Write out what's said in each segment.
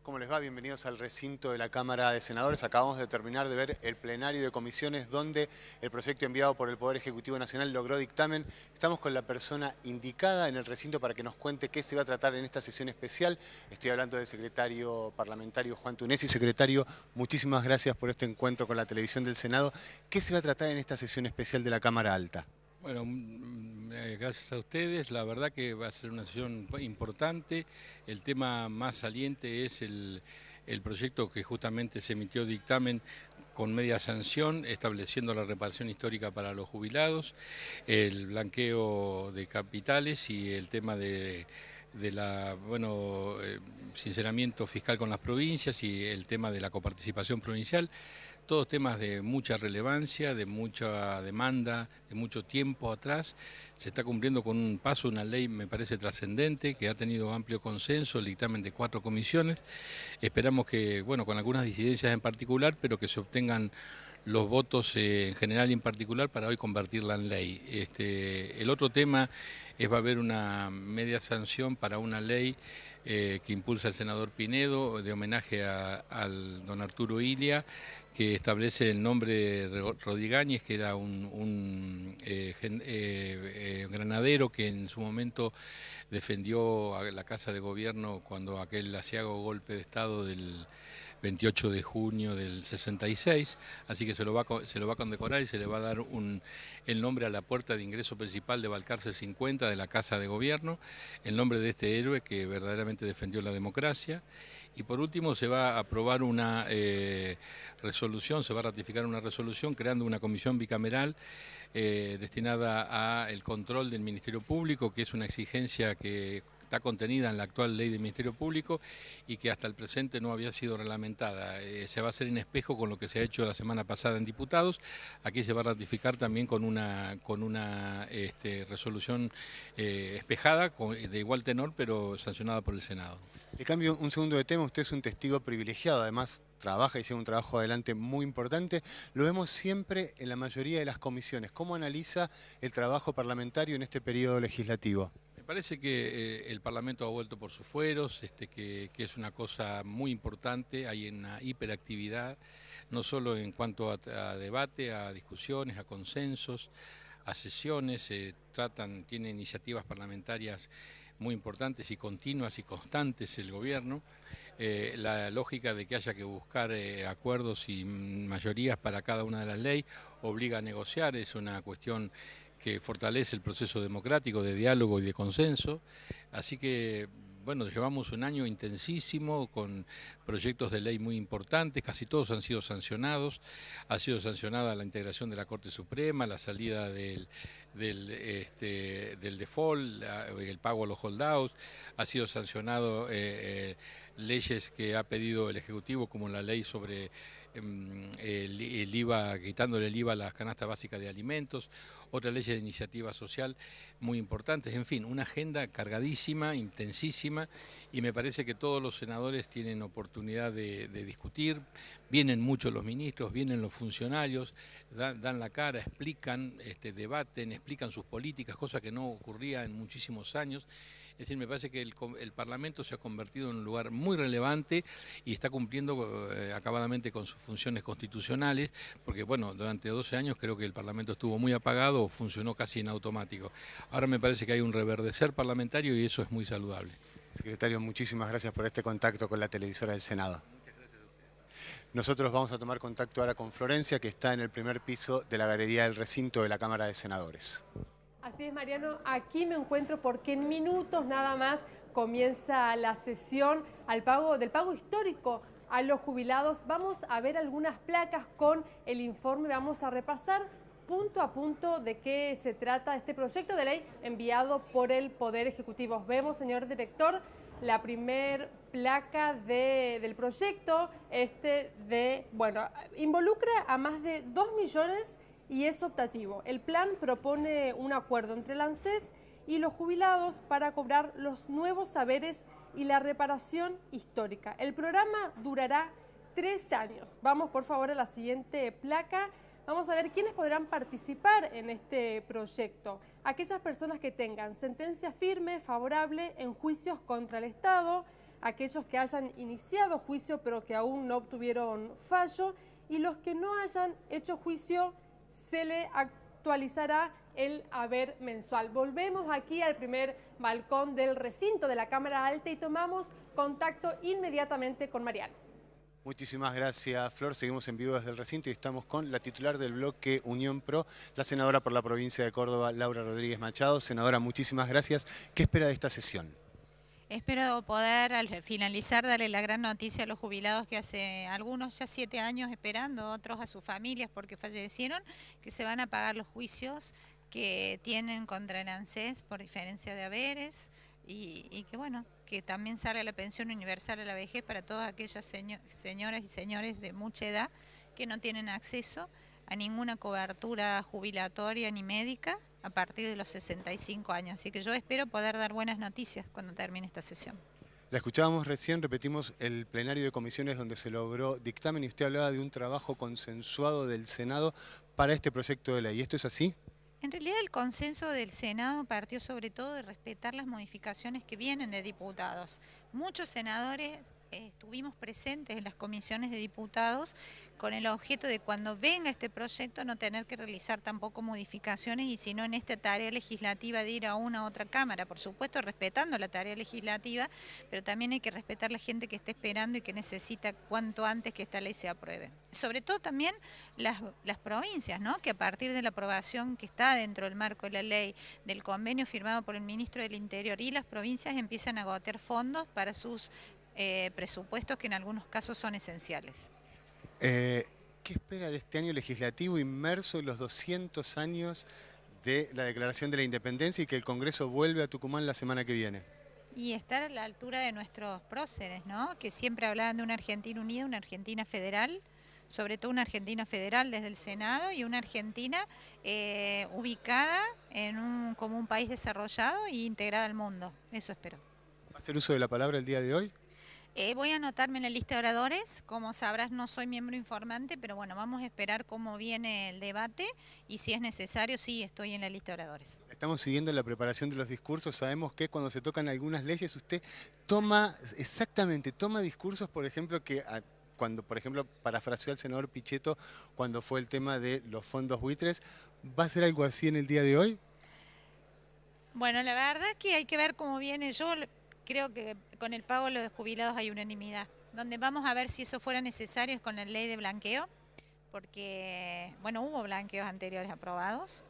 ¿Cómo les va? Bienvenidos al recinto de la Cámara de Senadores. Acabamos de terminar de ver el plenario de comisiones donde el proyecto enviado por el Poder Ejecutivo Nacional logró dictamen. Estamos con la persona indicada en el recinto para que nos cuente qué se va a tratar en esta sesión especial. Estoy hablando del secretario parlamentario Juan Tunesi. Secretario, muchísimas gracias por este encuentro con la televisión del Senado. ¿Qué se va a tratar en esta sesión especial de la Cámara Alta? Bueno, gracias a ustedes. La verdad que va a ser una sesión importante. El tema más saliente es el proyecto que justamente se emitió dictamen con media sanción, estableciendo la reparación histórica para los jubilados, el blanqueo de capitales y el tema de sinceramiento fiscal con las provincias y el tema de la coparticipación provincial. Todos temas de mucha relevancia, de mucha demanda, de mucho tiempo atrás. Se está cumpliendo con un paso, una ley me parece trascendente, que ha tenido amplio consenso, el dictamen de 4 comisiones. Esperamos que, bueno, con algunas disidencias en particular, pero que se obtengan los votos en general y en particular para hoy convertirla en ley. El otro tema es va a haber una media sanción para una ley que impulsa el senador Pinedo de homenaje al don Arturo Illia, que establece el nombre de Rodríguez, que era un granadero que en su momento defendió a la Casa de Gobierno cuando aquel aciago golpe de Estado del 28 de junio del 66, así que se lo va a condecorar y se le va a dar el nombre a la puerta de ingreso principal de Balcarce 50 de la Casa de Gobierno, el nombre de este héroe que verdaderamente defendió la democracia. Y por último se va a aprobar una resolución, se va a ratificar una resolución creando una comisión bicameral destinada al control del Ministerio Público, que es una exigencia que está contenida en la actual ley del Ministerio Público y que hasta el presente no había sido reglamentada. Se va a hacer en espejo con lo que se ha hecho la semana pasada en diputados. Aquí se va a ratificar también con una resolución espejada, de igual tenor, pero sancionada por el Senado. Le cambio un segundo de tema. Usted es un testigo privilegiado, además trabaja y lleva un trabajo adelante muy importante. Lo vemos siempre en la mayoría de las comisiones. ¿Cómo analiza el trabajo parlamentario en este periodo legislativo? Me parece que el Parlamento ha vuelto por sus fueros, que es una cosa muy importante, hay una hiperactividad, no solo en cuanto a debate, a discusiones, a consensos, a sesiones, tiene iniciativas parlamentarias muy importantes y continuas y constantes el gobierno. La lógica de que haya que buscar acuerdos y mayorías para cada una de las leyes obliga a negociar, es una cuestión que fortalece el proceso democrático de diálogo y de consenso. Así que, bueno, llevamos un año intensísimo con proyectos de ley muy importantes, casi todos han sido sancionados. Ha sido sancionada la integración de la Corte Suprema, la salida del default, el pago a los holdouts, ha sido sancionado leyes que ha pedido el Ejecutivo, como la ley sobre el IVA, quitándole el IVA a las canastas básicas de alimentos, otras leyes de iniciativa social muy importantes, en fin, una agenda cargadísima, intensísima, y me parece que todos los senadores tienen oportunidad de discutir, vienen muchos los ministros, vienen los funcionarios, dan la cara, explican, debaten, explican sus políticas, cosa que no ocurría en muchísimos años. Es decir, me parece que el Parlamento se ha convertido en un lugar muy relevante y está cumpliendo acabadamente con sus funciones constitucionales, porque bueno, durante 12 años creo que el Parlamento estuvo muy apagado o funcionó casi en automático. Ahora me parece que hay un reverdecer parlamentario y eso es muy saludable. Secretario, muchísimas gracias por este contacto con la televisora del Senado. Nosotros vamos a tomar contacto ahora con Florencia, que está en el primer piso de la galería del recinto de la Cámara de Senadores. Así es, Mariano, aquí me encuentro porque en minutos nada más comienza la sesión del pago histórico a los jubilados. Vamos a ver algunas placas con el informe, vamos a repasar punto a punto de qué se trata este proyecto de ley enviado por el Poder Ejecutivo. Vemos, señor director, la primer placa del proyecto, involucra a más de 2 millones y es optativo. El plan propone un acuerdo entre el ANSES y los jubilados para cobrar los nuevos saberes y la reparación histórica. El programa durará 3 años. Vamos por favor a la siguiente placa. Vamos a ver quiénes podrán participar en este proyecto. Aquellas personas que tengan sentencia firme, favorable en juicios contra el Estado, aquellos que hayan iniciado juicio pero que aún no obtuvieron fallo, y los que no hayan hecho juicio se le actualizará el haber mensual. Volvemos aquí al primer balcón del recinto de la Cámara Alta y tomamos contacto inmediatamente con Mariano. Muchísimas gracias, Flor. Seguimos en vivo desde el recinto y estamos con la titular del bloque Unión Pro, la senadora por la provincia de Córdoba, Laura Rodríguez Machado. Senadora, muchísimas gracias. ¿Qué espera de esta sesión? Espero poder al finalizar darle la gran noticia a los jubilados que hace algunos ya 7 años esperando, otros a sus familias porque fallecieron, que se van a pagar los juicios que tienen contra el ANSES por diferencia de haberes y que bueno, que también salga la pensión universal a la vejez para todas aquellas señoras y señores de mucha edad que no tienen acceso a ninguna cobertura jubilatoria ni médica a partir de los 65 años. Así que yo espero poder dar buenas noticias cuando termine esta sesión. La escuchábamos recién, repetimos el plenario de comisiones donde se logró dictamen y usted hablaba de un trabajo consensuado del Senado para este proyecto de ley. ¿Esto es así? En realidad el consenso del Senado partió sobre todo de respetar las modificaciones que vienen de diputados. Muchos senadores estuvimos presentes en las comisiones de diputados con el objeto de cuando venga este proyecto no tener que realizar tampoco modificaciones y sino en esta tarea legislativa de ir a una u otra cámara, por supuesto respetando la tarea legislativa, pero también hay que respetar la gente que está esperando y que necesita cuanto antes que esta ley se apruebe. Sobre todo también las provincias, ¿no? Que a partir de la aprobación que está dentro del marco de la ley, del convenio firmado por el ministro del Interior y las provincias empiezan a agotar fondos para sus presupuestos que en algunos casos son esenciales. ¿Qué espera de este año legislativo inmerso en los 200 años de la Declaración de la Independencia y que el Congreso vuelve a Tucumán la semana que viene? Y estar a la altura de nuestros próceres, ¿no? Que siempre hablaban de una Argentina unida, una Argentina federal, sobre todo una Argentina federal desde el Senado y una Argentina ubicada como un país desarrollado e integrada al mundo. Eso espero. ¿Va a hacer uso de la palabra el día de hoy? Voy a anotarme en la lista de oradores. Como sabrás, no soy miembro informante, pero bueno, vamos a esperar cómo viene el debate y si es necesario, sí, estoy en la lista de oradores. Estamos siguiendo la preparación de los discursos. Sabemos que cuando se tocan algunas leyes, usted toma discursos, por ejemplo, cuando, por ejemplo, parafraseó al senador Pichetto cuando fue el tema de los fondos buitres. ¿Va a ser algo así en el día de hoy? Bueno, la verdad es que hay que ver cómo viene. Yo creo que con el pago de los jubilados hay unanimidad. Donde vamos a ver si eso fuera necesario es con la ley de blanqueo, porque, bueno, hubo blanqueos anteriores aprobados.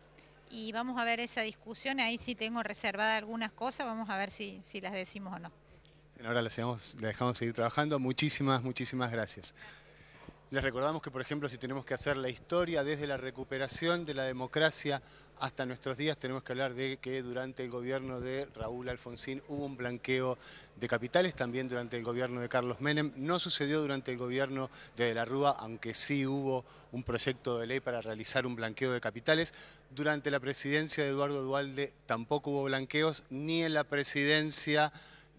Y vamos a ver esa discusión, ahí sí tengo reservada algunas cosas, vamos a ver si las decimos o no. Senadora, la dejamos seguir trabajando. Muchísimas gracias. Les recordamos que, por ejemplo, si tenemos que hacer la historia desde la recuperación de la democracia hasta nuestros días, tenemos que hablar de que durante el gobierno de Raúl Alfonsín hubo un blanqueo de capitales, también durante el gobierno de Carlos Menem. No sucedió durante el gobierno de De la Rúa, aunque sí hubo un proyecto de ley para realizar un blanqueo de capitales. Durante la presidencia de Eduardo Duhalde tampoco hubo blanqueos, ni en la presidencia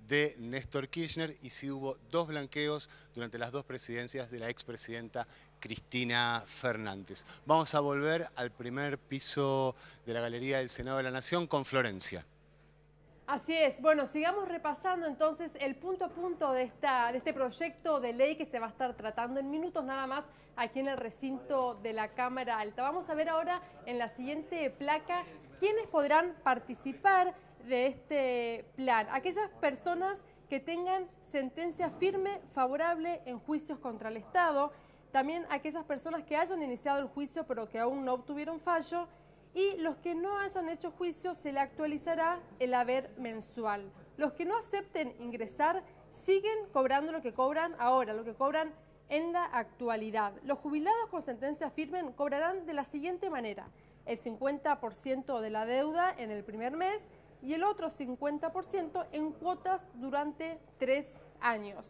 de Néstor Kirchner, y sí hubo 2 blanqueos durante las 2 presidencias de la expresidenta Cristina Fernández. Vamos a volver al primer piso de la Galería del Senado de la Nación con Florencia. Así es. Bueno, sigamos repasando entonces el punto a punto de este proyecto de ley que se va a estar tratando en minutos nada más aquí en el recinto de la Cámara Alta. Vamos a ver ahora en la siguiente placa quiénes podrán participar de este plan. Aquellas personas que tengan sentencia firme favorable en juicios contra el Estado, también aquellas personas que hayan iniciado el juicio pero que aún no obtuvieron fallo, y los que no hayan hecho juicio se le actualizará el haber mensual. Los que no acepten ingresar siguen cobrando lo que cobran ahora, lo que cobran en la actualidad. Los jubilados con sentencia firme cobrarán de la siguiente manera: el 50% de la deuda en el primer mes y el otro 50% en cuotas durante 3 años.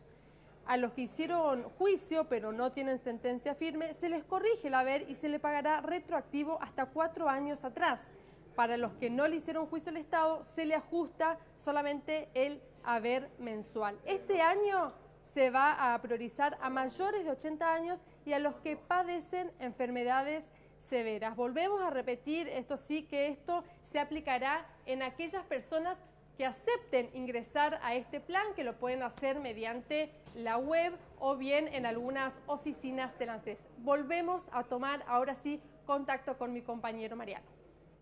A los que hicieron juicio pero no tienen sentencia firme, se les corrige el haber y se le pagará retroactivo hasta 4 años atrás. Para los que no le hicieron juicio al Estado, se le ajusta solamente el haber mensual. Este año se va a priorizar a mayores de 80 años y a los que padecen enfermedades severas. Volvemos a repetir, esto sí, que esto se aplicará en aquellas personas que acepten ingresar a este plan, que lo pueden hacer mediante la web o bien en algunas oficinas del ANSES. Volvemos a tomar ahora sí contacto con mi compañero Mariano.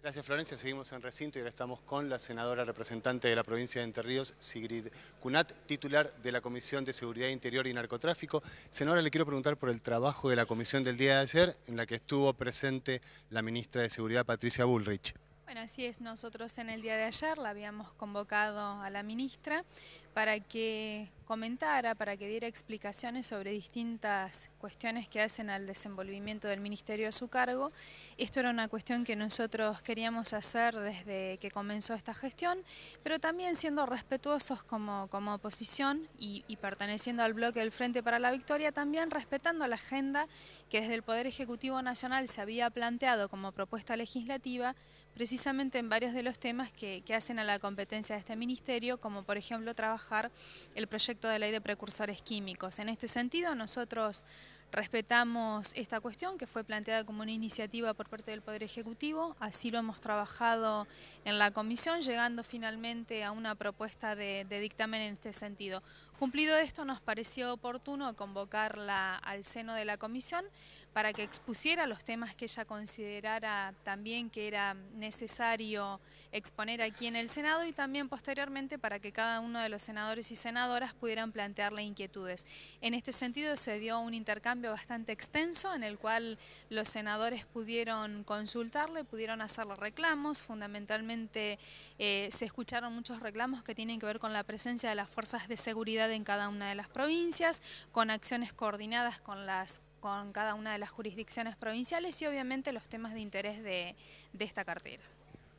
Gracias, Florencia. Seguimos en recinto y ahora estamos con la senadora representante de la provincia de Entre Ríos, Sigrid Kunat, titular de la Comisión de Seguridad Interior y Narcotráfico. Senadora, le quiero preguntar por el trabajo de la comisión del día de ayer, en la que estuvo presente la ministra de Seguridad, Patricia Bullrich. Bueno, así es, nosotros en el día de ayer la habíamos convocado a la ministra para que comentara, para que diera explicaciones sobre distintas cuestiones que hacen al desenvolvimiento del ministerio a su cargo. Esto era una cuestión que nosotros queríamos hacer desde que comenzó esta gestión, pero también siendo respetuosos como oposición y perteneciendo al bloque del Frente para la Victoria, también respetando la agenda que desde el Poder Ejecutivo Nacional se había planteado como propuesta legislativa, precisamente en varios de los temas que hacen a la competencia de este ministerio, como por ejemplo trabajar el proyecto de ley de precursores químicos. En este sentido, nosotros respetamos esta cuestión que fue planteada como una iniciativa por parte del Poder Ejecutivo, así lo hemos trabajado en la comisión, llegando finalmente a una propuesta de dictamen en este sentido. Cumplido esto, nos pareció oportuno convocarla al seno de la comisión para que expusiera los temas que ella considerara también que era necesario exponer aquí en el Senado y también posteriormente para que cada uno de los senadores y senadoras pudieran plantearle inquietudes. En este sentido se dio un intercambio bastante extenso en el cual los senadores pudieron consultarle, pudieron hacerle reclamos, fundamentalmente se escucharon muchos reclamos que tienen que ver con la presencia de las fuerzas de seguridad en cada una de las provincias, con acciones coordinadas con cada una de las jurisdicciones provinciales y obviamente los temas de interés de esta cartera.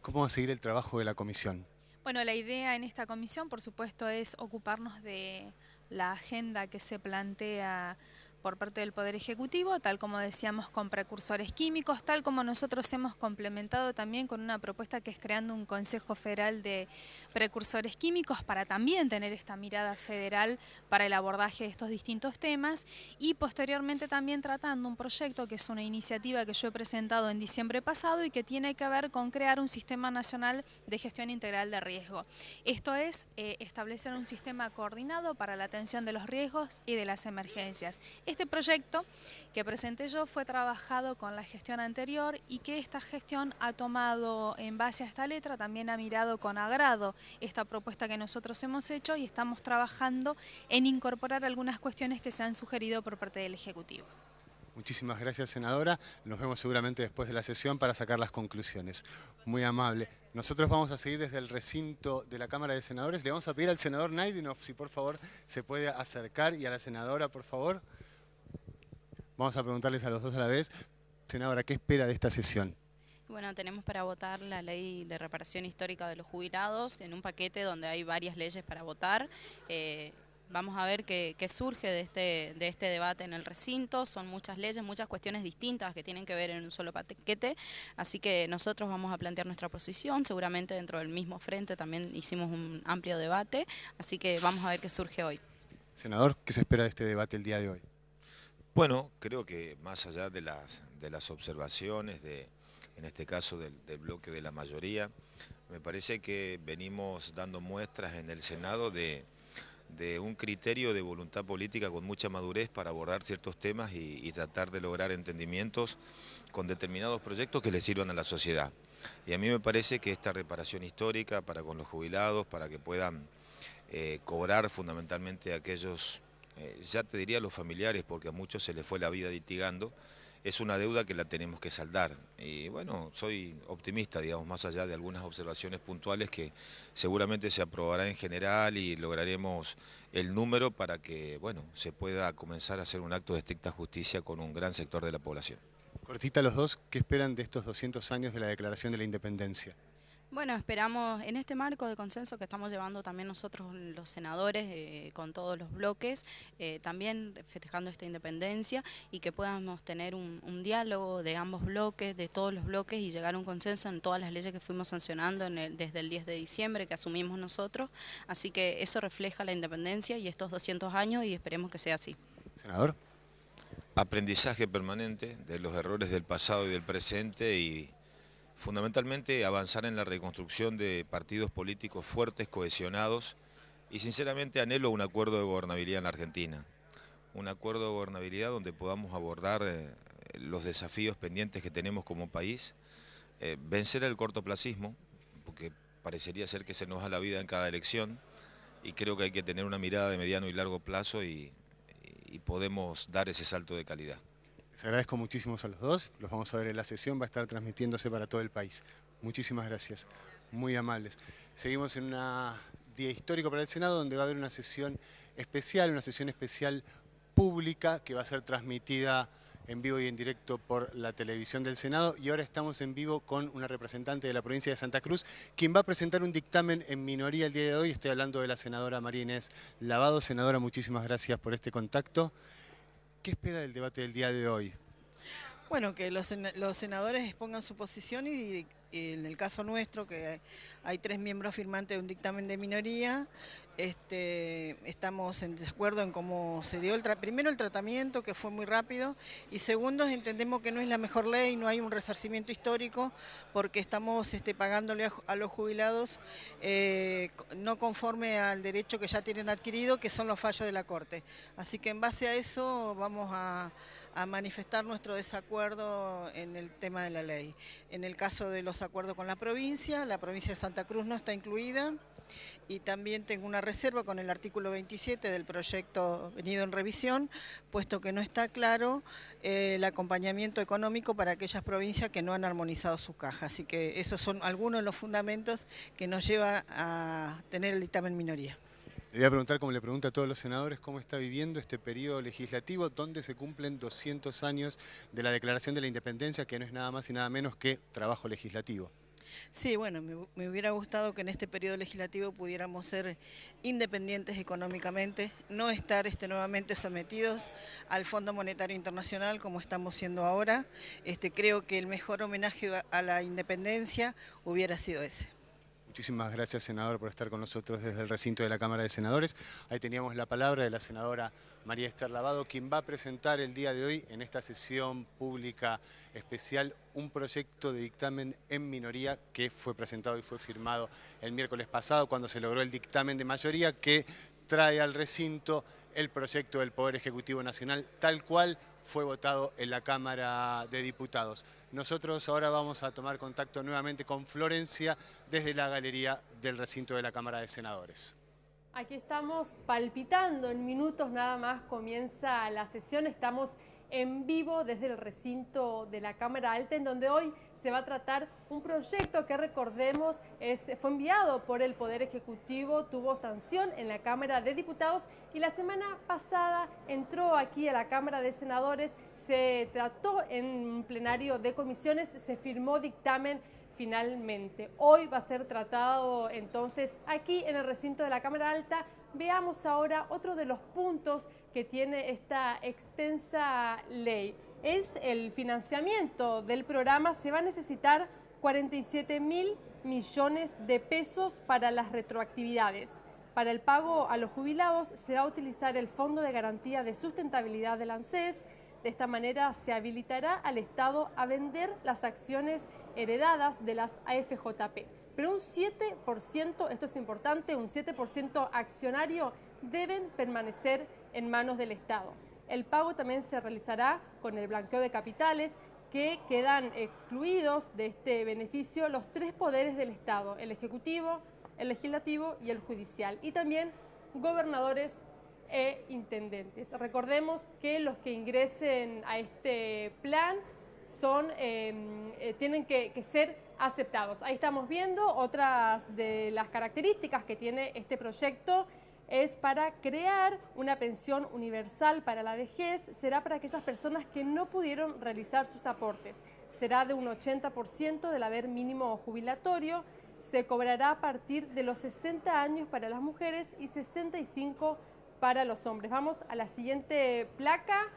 ¿Cómo va a seguir el trabajo de la comisión? Bueno, la idea en esta comisión, por supuesto, es ocuparnos de la agenda que se plantea por parte del Poder Ejecutivo, tal como decíamos con precursores químicos, tal como nosotros hemos complementado también con una propuesta que es creando un Consejo Federal de Precursores Químicos para también tener esta mirada federal para el abordaje de estos distintos temas y posteriormente también tratando un proyecto que es una iniciativa que yo he presentado en diciembre pasado y que tiene que ver con crear un Sistema Nacional de Gestión Integral de Riesgo. Esto es establecer un sistema coordinado para la atención de los riesgos y de las emergencias. Este proyecto que presenté yo fue trabajado con la gestión anterior y que esta gestión ha tomado en base a esta letra, también ha mirado con agrado esta propuesta que nosotros hemos hecho y estamos trabajando en incorporar algunas cuestiones que se han sugerido por parte del Ejecutivo. Muchísimas gracias, senadora. Nos vemos seguramente después de la sesión para sacar las conclusiones. Muy amable. Nosotros vamos a seguir desde el recinto de la Cámara de Senadores. Le vamos a pedir al senador Naidinov si por favor se puede acercar y a la senadora, por favor. Vamos a preguntarles a los dos a la vez. Senadora, ¿qué espera de esta sesión? Bueno, tenemos para votar la ley de reparación histórica de los jubilados en un paquete donde hay varias leyes para votar. Vamos a ver qué surge de este debate en el recinto. Son muchas leyes, muchas cuestiones distintas que tienen que ver en un solo paquete. Así que nosotros vamos a plantear nuestra posición. Seguramente dentro del mismo frente también hicimos un amplio debate. Así que vamos a ver qué surge hoy. Senador, ¿qué se espera de este debate el día de hoy? Bueno, creo que más allá de las observaciones, en este caso del bloque de la mayoría, me parece que venimos dando muestras en el Senado de un criterio de voluntad política con mucha madurez para abordar ciertos temas y tratar de lograr entendimientos con determinados proyectos que le sirvan a la sociedad. Y a mí me parece que esta reparación histórica para con los jubilados, para que puedan cobrar fundamentalmente aquellos, ya te diría los familiares, porque a muchos se les fue la vida litigando, es una deuda que la tenemos que saldar. Y bueno, soy optimista, digamos, más allá de algunas observaciones puntuales que seguramente se aprobará en general y lograremos el número para que, bueno, se pueda comenzar a hacer un acto de estricta justicia con un gran sector de la población. Cortita los dos, ¿qué esperan de estos 200 años de la Declaración de la Independencia? Bueno, esperamos en este marco de consenso que estamos llevando también nosotros los senadores con todos los bloques, también festejando esta independencia y que podamos tener un diálogo de ambos bloques, de todos los bloques y llegar a un consenso en todas las leyes que fuimos sancionando desde el 10 de diciembre que asumimos nosotros. Así que eso refleja la independencia y estos 200 años y esperemos que sea así. Senador. Aprendizaje permanente de los errores del pasado y del presente y fundamentalmente avanzar en la reconstrucción de partidos políticos fuertes, cohesionados, y sinceramente anhelo un acuerdo de gobernabilidad en la Argentina. Un acuerdo de gobernabilidad donde podamos abordar los desafíos pendientes que tenemos como país, vencer el cortoplacismo, porque parecería ser que se nos da la vida en cada elección, y creo que hay que tener una mirada de mediano y largo plazo y podemos dar ese salto de calidad. Les agradezco muchísimo a los dos, los vamos a ver en la sesión, va a estar transmitiéndose para todo el país. Muchísimas gracias, muy amables. Seguimos en un día histórico para el Senado, donde va a haber una sesión especial pública que va a ser transmitida en vivo y en directo por la televisión del Senado, y ahora estamos en vivo con una representante de la provincia de Santa Cruz, quien va a presentar un dictamen en minoría el día de hoy. Estoy hablando de la senadora María Inés Lavado. Senadora, muchísimas gracias por este contacto. ¿Qué espera del debate del día de hoy? Bueno, que los senadores expongan su posición y en el caso nuestro, que hay 3 miembros firmantes de un dictamen de minoría, estamos en desacuerdo en cómo se dio primero el tratamiento, que fue muy rápido, y segundo, entendemos que no es la mejor ley, no hay un resarcimiento histórico, porque estamos pagándole a los jubilados no conforme al derecho que ya tienen adquirido, que son los fallos de la Corte. Así que en base a eso vamos a manifestar nuestro desacuerdo en el tema de la ley. En el caso de los acuerdos con la provincia de Santa Cruz no está incluida, y también tengo una reserva con el artículo 27 del proyecto venido en revisión, puesto que no está claro el acompañamiento económico para aquellas provincias que no han armonizado su caja. Así que esos son algunos de los fundamentos que nos lleva a tener el dictamen minoría. Le voy a preguntar, como le pregunto a todos los senadores, cómo está viviendo este periodo legislativo donde se cumplen 200 años de la Declaración de la Independencia, que no es nada más y nada menos que trabajo legislativo. Sí, bueno, me hubiera gustado que en este periodo legislativo pudiéramos ser independientes económicamente, no estar nuevamente sometidos al Fondo Monetario Internacional como estamos siendo ahora. Creo que el mejor homenaje a la independencia hubiera sido ese. Muchísimas gracias, senador, por estar con nosotros desde el recinto de la Cámara de Senadores. Ahí teníamos la palabra de la senadora María Esther Lavado, quien va a presentar el día de hoy en esta sesión pública especial un proyecto de dictamen en minoría que fue presentado y fue firmado el miércoles pasado, cuando se logró el dictamen de mayoría que trae al recinto el proyecto del Poder Ejecutivo Nacional, tal cual fue votado en la Cámara de Diputados. Nosotros ahora vamos a tomar contacto nuevamente con Florencia desde la galería del recinto de la Cámara de Senadores. Aquí estamos palpitando, en minutos nada más comienza la sesión, estamos en vivo desde el recinto de la Cámara Alta, en donde hoy se va a tratar un proyecto que, recordemos, fue enviado por el Poder Ejecutivo, tuvo sanción en la Cámara de Diputados y la semana pasada entró aquí a la Cámara de Senadores, se trató en un plenario de comisiones, se firmó dictamen finalmente. Hoy va a ser tratado entonces aquí en el recinto de la Cámara Alta. Veamos ahora otro de los puntos que tiene esta extensa ley. Es el financiamiento del programa. Se va a necesitar 47.000 millones de pesos para las retroactividades. Para el pago a los jubilados se va a utilizar el Fondo de Garantía de Sustentabilidad del ANSES. De esta manera se habilitará al Estado a vender las acciones heredadas de las AFJP. Pero un 7%, esto es importante, un 7% accionario deben permanecer en manos del Estado. El pago también se realizará con el blanqueo de capitales, que quedan excluidos de este beneficio los 3 poderes del Estado, el Ejecutivo, el Legislativo y el Judicial, y también gobernadores e intendentes. Recordemos que los que ingresen a este plan tienen que ser aceptados. Ahí estamos viendo otras de las características que tiene este proyecto. Es para crear una pensión universal para la vejez. Será para aquellas personas que no pudieron realizar sus aportes. Será de un 80% del haber mínimo jubilatorio. Se cobrará a partir de los 60 años para las mujeres y 65 para los hombres. Vamos a la siguiente placa.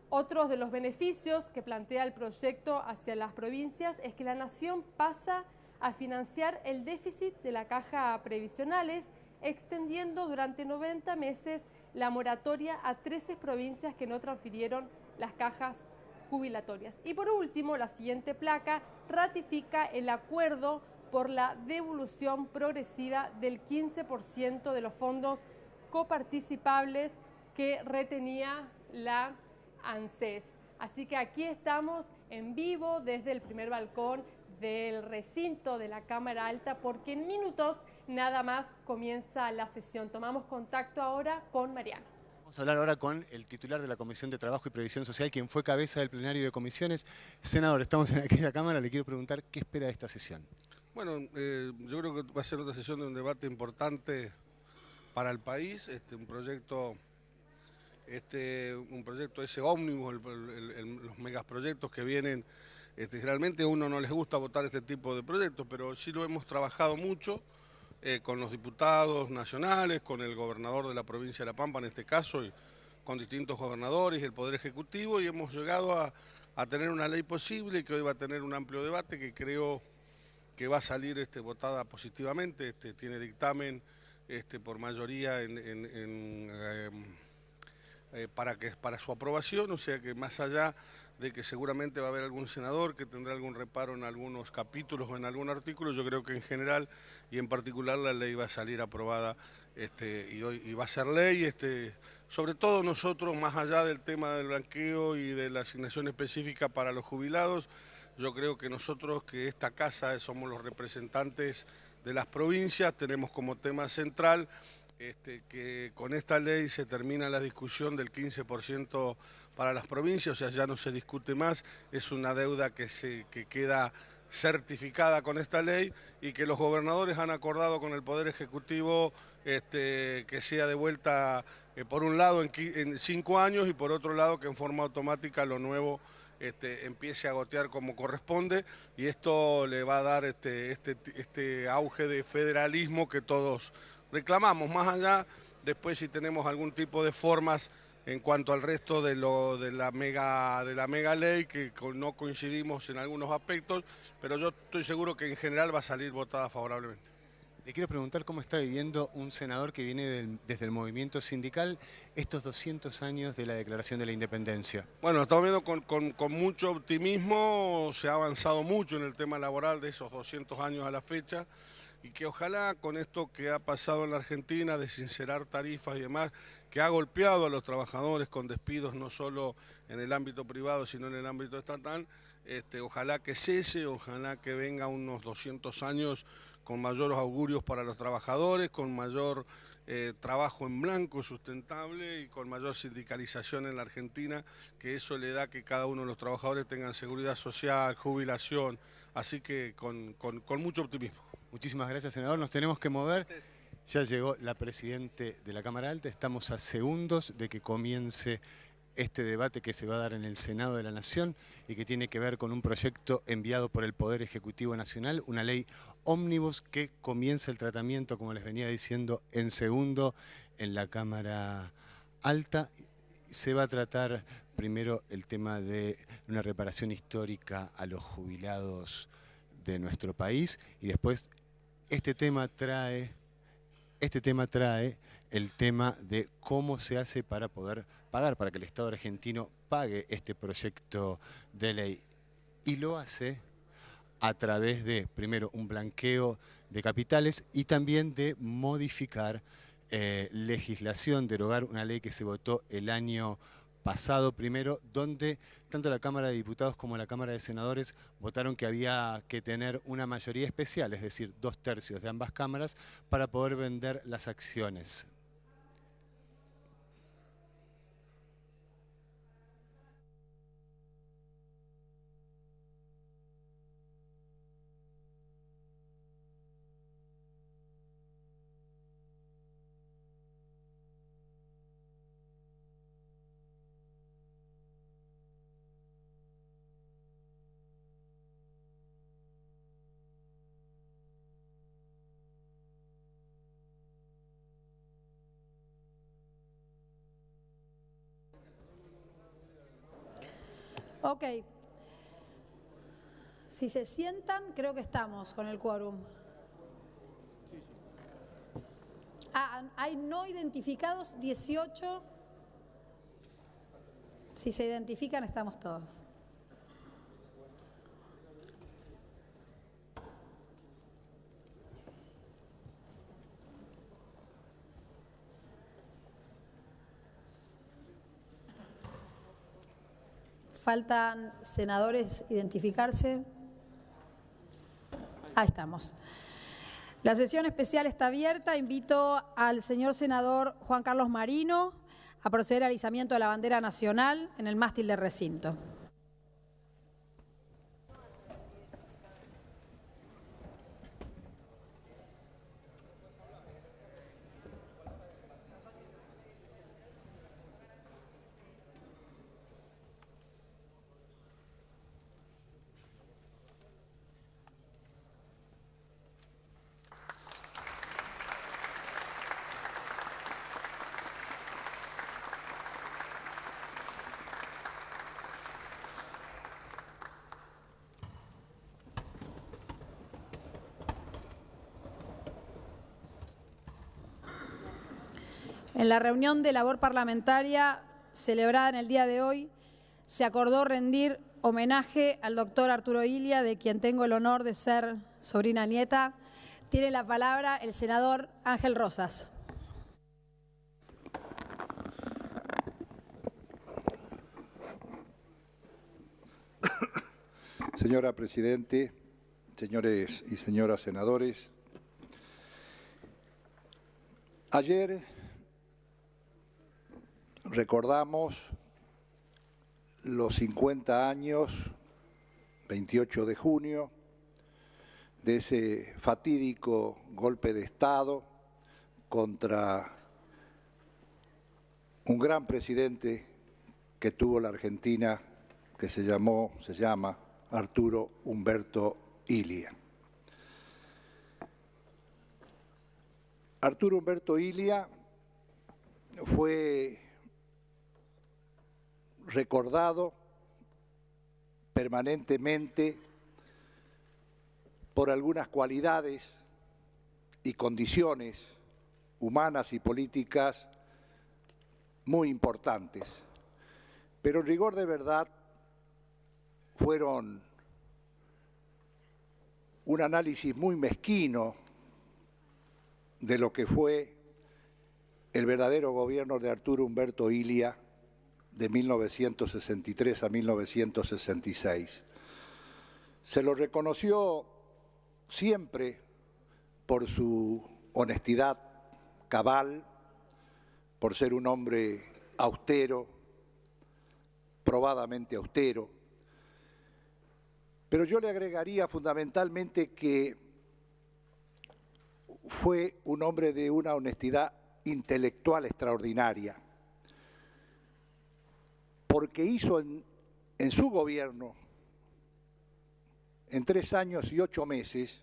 Otros de los beneficios que plantea el proyecto hacia las provincias es que la Nación pasa a financiar el déficit de la caja previsionales, extendiendo durante 90 meses la moratoria a 13 provincias que no transfirieron las cajas jubilatorias. Y por último, la siguiente placa ratifica el acuerdo por la devolución progresiva del 15% de los fondos coparticipables que retenía la ANSES. Así que aquí estamos en vivo desde el primer balcón del recinto de la Cámara Alta, porque en minutos nada más comienza la sesión. Tomamos contacto ahora con Mariano. Vamos a hablar ahora con el titular de la Comisión de Trabajo y Previsión Social, quien fue cabeza del plenario de comisiones. Senador, estamos en aquella Cámara, le quiero preguntar qué espera de esta sesión. Bueno, yo creo que va a ser otra sesión de un debate importante para el país, un proyecto ese ómnibus, los megaproyectos que vienen. Generalmente a uno no les gusta votar este tipo de proyectos, pero sí lo hemos trabajado mucho con los diputados nacionales, con el gobernador de la provincia de La Pampa en este caso, y con distintos gobernadores y el Poder Ejecutivo, y hemos llegado a tener una ley posible que hoy va a tener un amplio debate que creo que va a salir votada positivamente. Tiene dictamen por mayoría para su aprobación, o sea que más allá de que seguramente va a haber algún senador que tendrá algún reparo en algunos capítulos o en algún artículo, yo creo que en general y en particular la ley va a salir aprobada y va a ser ley. Sobre todo nosotros, más allá del tema del blanqueo y de la asignación específica para los jubilados, yo creo que nosotros, que esta casa somos los representantes de las provincias, tenemos como tema central que con esta ley se termina la discusión del 15% para las provincias, o sea, ya no se discute más, es una deuda que queda certificada con esta ley y que los gobernadores han acordado con el Poder Ejecutivo que sea devuelta por un lado en 5 años y por otro lado que en forma automática lo nuevo empiece a gotear como corresponde, y esto le va a dar este auge de federalismo que todos reclamamos. Más allá, después si tenemos algún tipo de formas en cuanto al resto de la mega ley, que no coincidimos en algunos aspectos, pero yo estoy seguro que en general va a salir votada favorablemente. Le quiero preguntar cómo está viviendo un senador que viene desde el movimiento sindical estos 200 años de la Declaración de la Independencia. Bueno, estamos viendo con mucho optimismo, se ha avanzado mucho en el tema laboral de esos 200 años a la fecha, y que ojalá con esto que ha pasado en la Argentina de sincerar tarifas y demás, que ha golpeado a los trabajadores con despidos no solo en el ámbito privado sino en el ámbito estatal, ojalá que cese, ojalá que venga unos 200 años con mayores augurios para los trabajadores, con mayor trabajo en blanco sustentable y con mayor sindicalización en la Argentina, que eso le da que cada uno de los trabajadores tengan seguridad social, jubilación, así que con mucho optimismo. Muchísimas gracias, senador. Nos tenemos que mover. Ya llegó la presidente de la Cámara Alta. Estamos a segundos de que comience este debate que se va a dar en el Senado de la Nación y que tiene que ver con un proyecto enviado por el Poder Ejecutivo Nacional, una ley ómnibus que comienza el tratamiento, como les venía diciendo, en segundo en la Cámara Alta. Se va a tratar primero el tema de una reparación histórica a los jubilados de nuestro país, y después este tema trae el tema de cómo se hace para poder pagar, para que el Estado argentino pague este proyecto de ley. Y lo hace a través de, primero, un blanqueo de capitales y también de modificar legislación, derogar una ley que se votó el año pasado primero, donde tanto la Cámara de Diputados como la Cámara de Senadores votaron que había que tener una mayoría especial, es decir, 2/3 de ambas cámaras, para poder vender las acciones. Ok. Si se sientan, creo que estamos con el quórum. Hay no identificados 18. Si se identifican, estamos todos. faltan senadores identificarse. Ahí estamos. La sesión especial está abierta. Invito al señor senador Juan Carlos Marino a proceder al izamiento de la bandera nacional en el mástil del recinto. En la reunión de labor parlamentaria celebrada en el día de hoy, se acordó rendir homenaje al doctor Arturo Illia, de quien tengo el honor de ser sobrina nieta. Tiene la palabra el senador Ángel Rosas. Señora Presidente, señores y señoras senadores, ayer recordamos los 50 años, 28 de junio, de ese fatídico golpe de Estado contra un gran presidente que tuvo la Argentina, que se llama Arturo Umberto Illia. Arturo Umberto Illia fue recordado permanentemente por algunas cualidades y condiciones humanas y políticas muy importantes, pero en rigor de verdad fueron un análisis muy mezquino de lo que fue el verdadero gobierno de Arturo Umberto Illia de 1963 a 1966. Se lo reconoció siempre por su honestidad cabal, por ser un hombre austero, probadamente austero, pero yo le agregaría fundamentalmente que fue un hombre de una honestidad intelectual extraordinaria, porque hizo en su gobierno, en 3 años y 8 meses,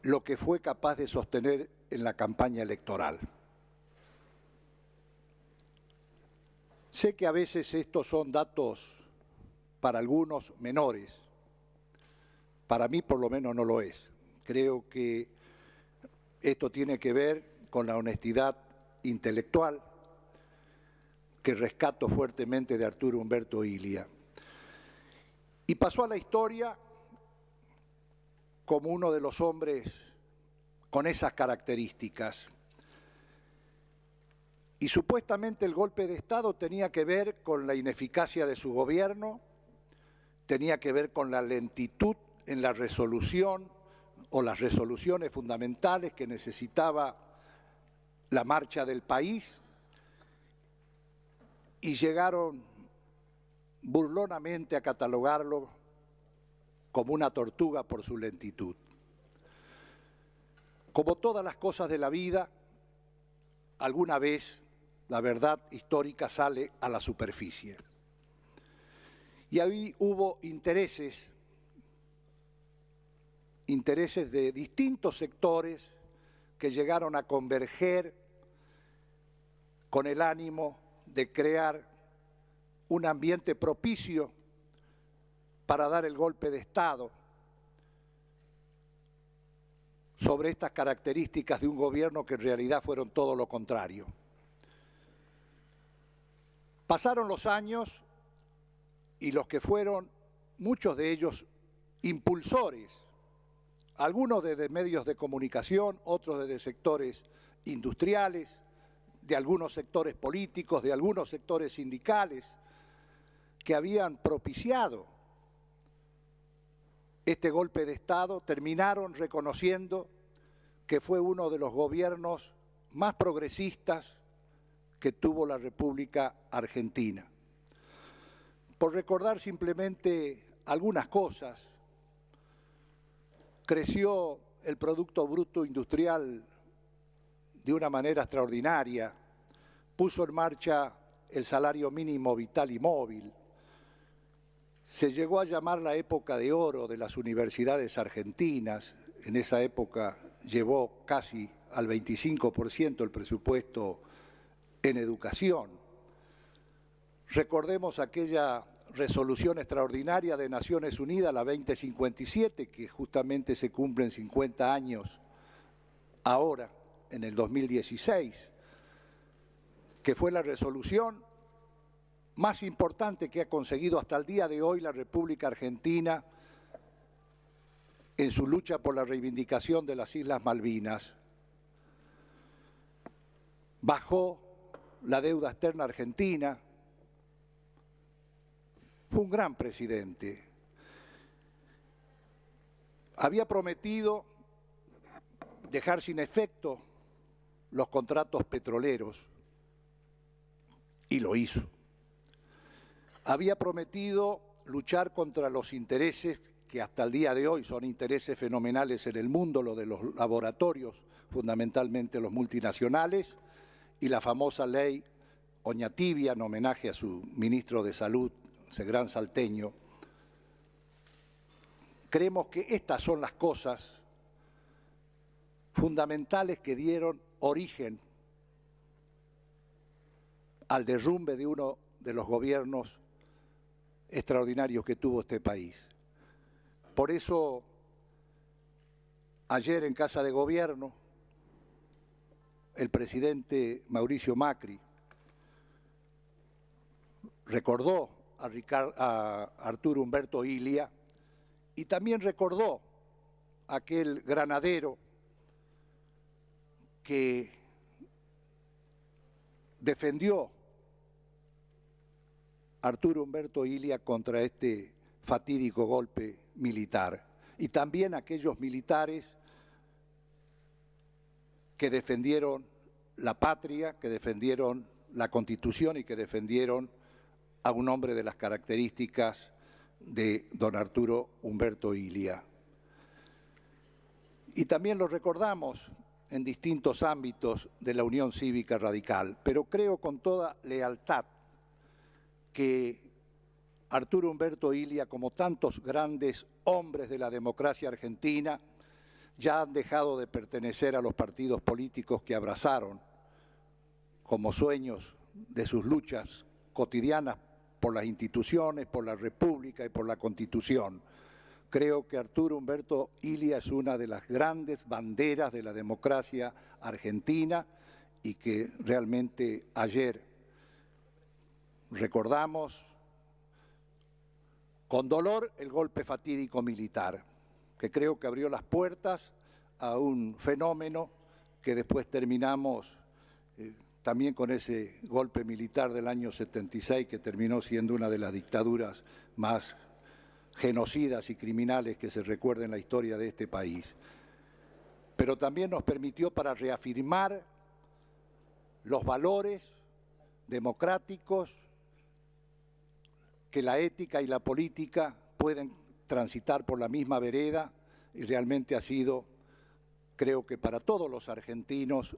lo que fue capaz de sostener en la campaña electoral. Sé que a veces estos son datos para algunos menores, para mí por lo menos no lo es. Creo que esto tiene que ver con la honestidad intelectual que rescato fuertemente de Arturo Umberto Illia. Y pasó a la historia como uno de los hombres con esas características. Y supuestamente el golpe de Estado tenía que ver con la ineficacia de su gobierno, tenía que ver con la lentitud en la resolución o las resoluciones fundamentales que necesitaba la marcha del país, y llegaron burlonamente a catalogarlo como una tortuga por su lentitud. Como todas las cosas de la vida, alguna vez la verdad histórica sale a la superficie. Y ahí hubo intereses de distintos sectores que llegaron a converger con el ánimo de crear un ambiente propicio para dar el golpe de Estado sobre estas características de un gobierno que en realidad fueron todo lo contrario. Pasaron los años y los que fueron, muchos de ellos, impulsores, algunos desde medios de comunicación, otros desde sectores industriales, de algunos sectores políticos, de algunos sectores sindicales, que habían propiciado este golpe de Estado terminaron reconociendo que fue uno de los gobiernos más progresistas que tuvo la República Argentina. Por recordar simplemente algunas cosas, creció el Producto Bruto Industrial de una manera extraordinaria, puso en marcha el salario mínimo vital y móvil, se llegó a llamar la época de oro de las universidades argentinas. En esa época llevó casi al 25% el presupuesto en educación. Recordemos aquella resolución extraordinaria de Naciones Unidas, la 2057, que justamente se cumplen 50 años ahora, en el 2016, que fue la resolución más importante que ha conseguido hasta el día de hoy la República Argentina en su lucha por la reivindicación de las Islas Malvinas. Bajó la deuda externa argentina. Fue un gran presidente. Había prometido dejar sin efecto los contratos petroleros y lo hizo. Había prometido luchar contra los intereses que hasta el día de hoy son intereses fenomenales en el mundo, lo de los laboratorios, fundamentalmente los multinacionales, y la famosa ley Oñatibia, en homenaje a su ministro de Salud, ese gran salteño. Creemos que estas son las cosas fundamentales que dieron origen al derrumbe de uno de los gobiernos extraordinarios que tuvo este país. Por eso, ayer en Casa de Gobierno, el presidente Mauricio Macri recordó a Arturo Umberto Illia y también recordó a aquel granadero que defendió Arturo Umberto Illia contra este fatídico golpe militar, y también aquellos militares que defendieron la patria, que defendieron la Constitución y que defendieron a un hombre de las características de don Arturo Umberto Illia. Y también lo recordamos en distintos ámbitos de la Unión Cívica Radical, pero creo con toda lealtad que Arturo Umberto Illia, como tantos grandes hombres de la democracia argentina, ya han dejado de pertenecer a los partidos políticos que abrazaron como sueños de sus luchas cotidianas por las instituciones, por la República y por la Constitución. Creo que Arturo Umberto Illia es una de las grandes banderas de la democracia argentina y que realmente ayer recordamos con dolor el golpe fatídico militar, que creo que abrió las puertas a un fenómeno que después terminamos también con ese golpe militar del año 76, que terminó siendo una de las dictaduras más genocidas y criminales que se recuerda en la historia de este país. Pero también nos permitió para reafirmar los valores democráticos, que la ética y la política pueden transitar por la misma vereda, y realmente ha sido, creo que para todos los argentinos,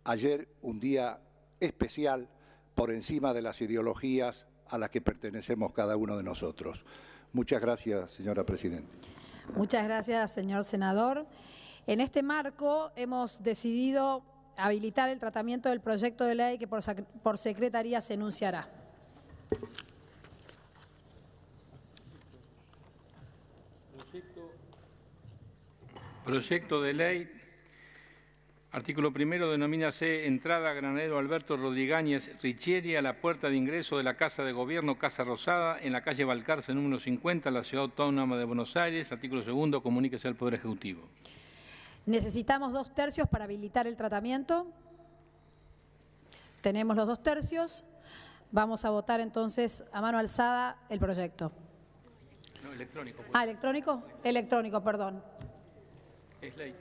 ayer un día especial por encima de las ideologías a las que pertenecemos cada uno de nosotros. Muchas gracias, señora presidenta. Muchas gracias, señor senador. En este marco hemos decidido habilitar el tratamiento del proyecto de ley que por secretaría se enunciará. Proyecto de ley, artículo primero, denomínase entrada Granadero Alberto Rodríguez Richieri a la puerta de ingreso de la Casa de Gobierno Casa Rosada en la calle Balcarce número 50, la Ciudad Autónoma de Buenos Aires. Artículo segundo, comuníquese al Poder Ejecutivo. Necesitamos 2/3 para habilitar el tratamiento. Tenemos los 2/3. Vamos a votar entonces a mano alzada el proyecto. No, electrónico. Ah, ¿electrónico? Electrónico, perdón. Es ley.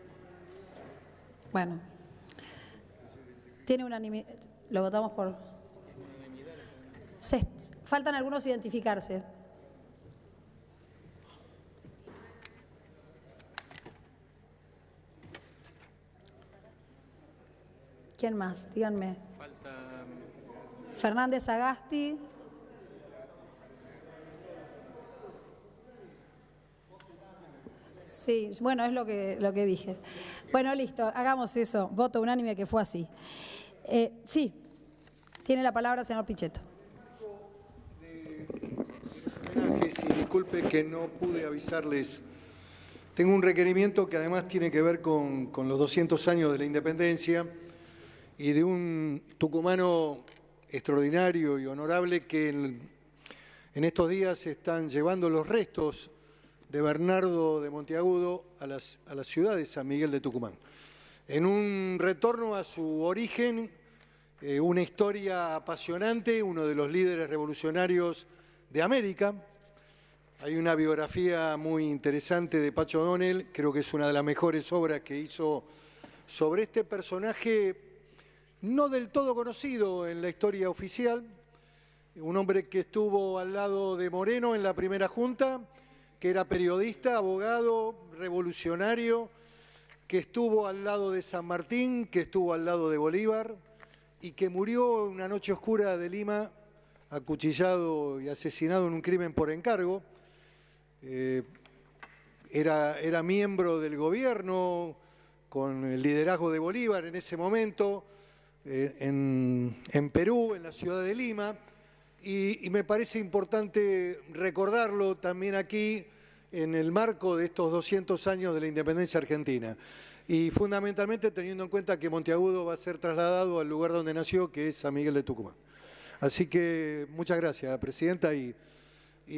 Bueno. Tiene unanimidad. Lo votamos por... Faltan algunos identificarse. ¿Quién más? Díganme. Falta... Fernández Agasti. Sí, bueno, es lo que dije. Bueno, listo, hagamos eso. Voto unánime que fue así. Sí, tiene la palabra señor Pichetto. Sí, disculpe que no pude avisarles. Tengo un requerimiento que además tiene que ver con los 200 años de la independencia y de un tucumano extraordinario y honorable que en estos días están llevando los restos de Bernardo de Monteagudo a la ciudad de San Miguel de Tucumán. En un retorno a su origen, una historia apasionante, uno de los líderes revolucionarios de América. Hay una biografía muy interesante de Pacho O'Donnell, creo que es una de las mejores obras que hizo sobre este personaje no del todo conocido en la historia oficial, un hombre que estuvo al lado de Moreno en la primera junta, que era periodista, abogado, revolucionario, que estuvo al lado de San Martín, que estuvo al lado de Bolívar y que murió en una noche oscura de Lima, acuchillado y asesinado en un crimen por encargo. Era miembro del gobierno con el liderazgo de Bolívar en ese momento, en Perú, en la ciudad de Lima, y me parece importante recordarlo también aquí en el marco de estos 200 años de la independencia argentina. Y fundamentalmente teniendo en cuenta que Monteagudo va a ser trasladado al lugar donde nació, que es San Miguel de Tucumán. Así que muchas gracias, Presidenta, y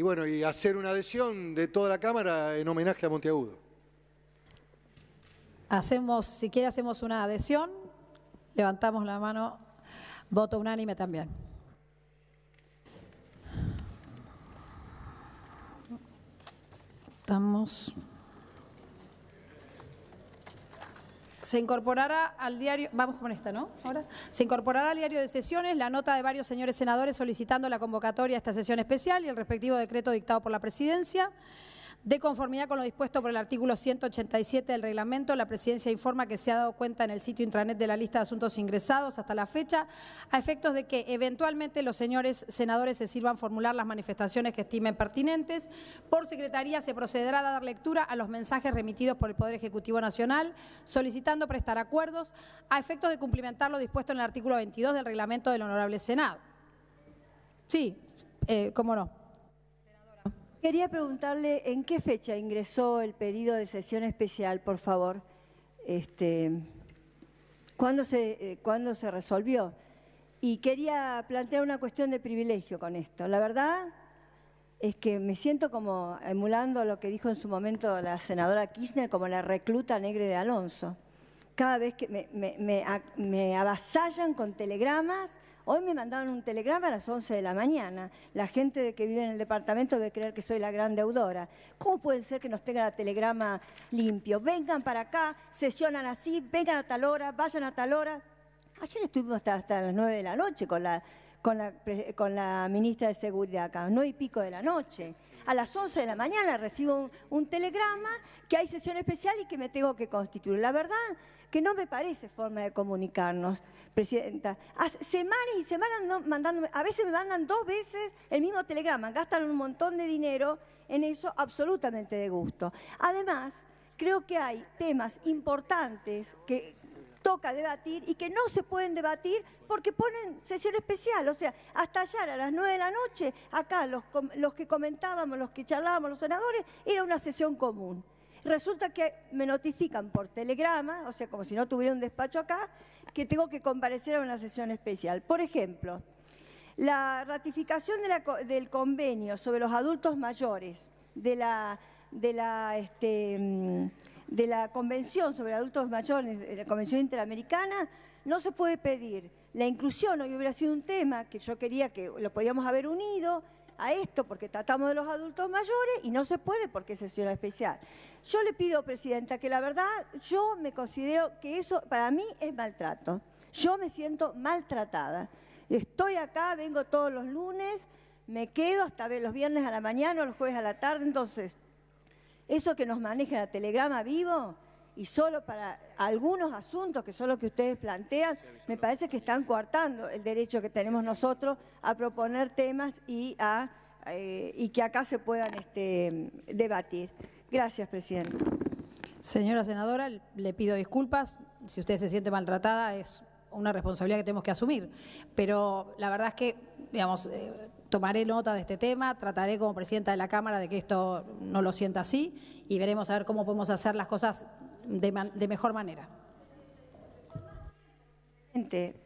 bueno, y hacer una adhesión de toda la Cámara en homenaje a Monteagudo. Si quiere hacemos una adhesión, levantamos la mano, voto unánime también. Se incorporará al diario, vamos con esta, ¿no? Ahora. Se incorporará al diario de sesiones la nota de varios señores senadores solicitando la convocatoria a esta sesión especial y el respectivo decreto dictado por la Presidencia. De conformidad con lo dispuesto por el artículo 187 del reglamento, la Presidencia informa que se ha dado cuenta en el sitio intranet de la lista de asuntos ingresados hasta la fecha, a efectos de que eventualmente los señores senadores se sirvan formular las manifestaciones que estimen pertinentes. Por Secretaría se procederá a dar lectura a los mensajes remitidos por el Poder Ejecutivo Nacional, solicitando prestar acuerdos a efectos de cumplimentar lo dispuesto en el artículo 22 del reglamento del Honorable Senado. Sí, cómo no. Quería preguntarle en qué fecha ingresó el pedido de sesión especial, por favor. ¿Cuándo se resolvió? Y quería plantear una cuestión de privilegio con esto. La verdad es que me siento como emulando lo que dijo en su momento la senadora Kirchner, como la recluta negra de Alonso. Cada vez que me avasallan con telegramas. Hoy me mandaron un telegrama a las 11 de la mañana. La gente que vive en el departamento debe creer que soy la gran deudora. ¿Cómo puede ser que nos tengan el telegrama limpio? Vengan para acá, sesionan así, vengan a tal hora, vayan a tal hora. Ayer estuvimos hasta las 9 de la noche con la ministra de Seguridad acá, 9 y pico de la noche. A las 11 de la mañana recibo un telegrama que hay sesión especial y que me tengo que constituir. La verdad que no me parece forma de comunicarnos, Presidenta. Hace semanas y semanas mandándome, a veces me mandan 2 veces el mismo telegrama, gastan un montón de dinero en eso, absolutamente de gusto. Además, creo que hay temas importantes que toca debatir y que no se pueden debatir porque ponen sesión especial. O sea, hasta ayer a las 9 de la noche, acá los que comentábamos, los que charlábamos, los senadores, era una sesión común. Resulta que me notifican por telegrama, o sea, como si no tuviera un despacho acá, que tengo que comparecer a una sesión especial. Por ejemplo, la ratificación del convenio sobre los adultos mayores de la Convención sobre Adultos Mayores, de la Convención Interamericana, no se puede pedir La inclusión hoy hubiera sido un tema que yo quería que lo podíamos haber unido a esto porque tratamos de los adultos mayores y no se puede porque es sesión especial. Yo le pido, Presidenta, que la verdad yo me considero que eso para mí es maltrato. Yo me siento maltratada. Estoy acá, vengo todos los lunes, me quedo hasta los viernes a la mañana o los jueves a la tarde, entonces eso que nos maneja la Telegrama Vivo y solo para algunos asuntos que son los que ustedes plantean, me parece que están coartando el derecho que tenemos nosotros a proponer temas y que acá se puedan debatir. Gracias, Presidenta. Señora senadora, le pido disculpas. Si usted se siente maltratada, es una responsabilidad que tenemos que asumir. Pero la verdad es que, digamos, tomaré nota de este tema, trataré como presidenta de la Cámara de que esto no lo sienta así y veremos a ver cómo podemos hacer las cosas de mejor manera.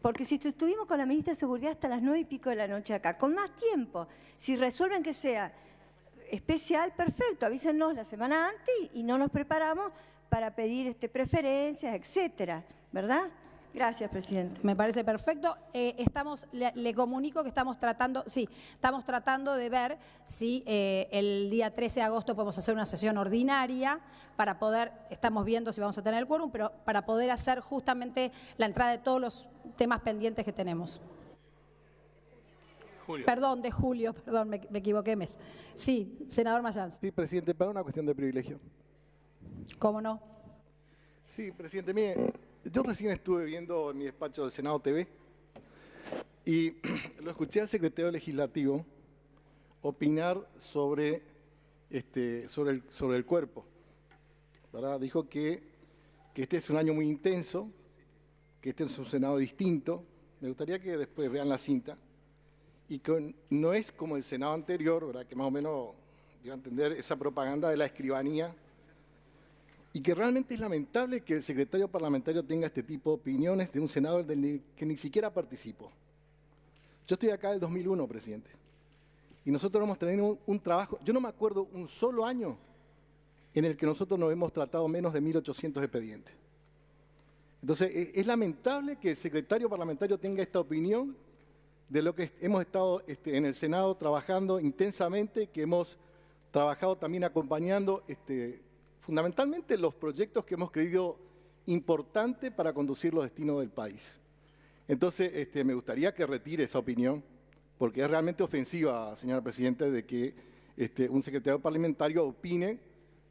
Porque si estuvimos con la ministra de Seguridad hasta las 9 y pico de la noche acá, con más tiempo, si resuelven que sea especial, perfecto, avísennos la semana antes y no nos preparamos para pedir preferencias, etcétera, ¿verdad? Gracias, Presidente. Me parece perfecto. Le comunico que estamos tratando de ver si el día 13 de agosto podemos hacer una sesión ordinaria para poder, estamos viendo si vamos a tener el quórum, pero para poder hacer justamente la entrada de todos los temas pendientes que tenemos. Julio. Perdón, de julio, perdón, me equivoqué mes. Sí, senador Mayans. Sí, Presidente, para una cuestión de privilegio. ¿Cómo no? Sí, Presidente, mire, yo recién estuve viendo en mi despacho del Senado TV y lo escuché al secretario legislativo opinar sobre el cuerpo, ¿verdad? Dijo que este es un año muy intenso, que este es un Senado distinto. Me gustaría que después vean la cinta y que no es como el Senado anterior, ¿verdad? Que más o menos dio a entender esa propaganda de la escribanía. Y que realmente es lamentable que el secretario parlamentario tenga este tipo de opiniones de un senador que ni siquiera participó. Yo estoy acá del 2001, Presidente, y nosotros hemos tenido un trabajo, yo no me acuerdo un solo año en el que nosotros nos hemos tratado menos de 1.800 expedientes. Entonces, es lamentable que el secretario parlamentario tenga esta opinión de lo que hemos estado en el Senado trabajando intensamente, que hemos trabajado también acompañando fundamentalmente los proyectos que hemos creído importantes para conducir los destinos del país. Entonces, me gustaría que retire esa opinión, porque es realmente ofensiva, señora Presidenta, de que un secretario parlamentario opine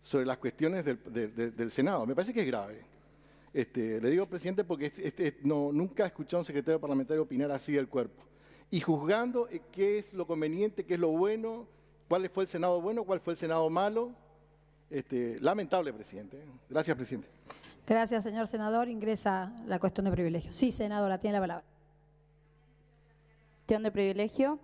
sobre las cuestiones del Senado. Me parece que es grave. Le digo, Presidente, porque nunca he escuchado a un secretario parlamentario opinar así del cuerpo. Y juzgando qué es lo conveniente, qué es lo bueno, cuál fue el Senado bueno, cuál fue el Senado malo. Lamentable, Presidente. Gracias, Presidente. Gracias, señor senador. Ingresa la cuestión de privilegio. Sí, senadora, tiene la palabra. Cuestión de privilegio.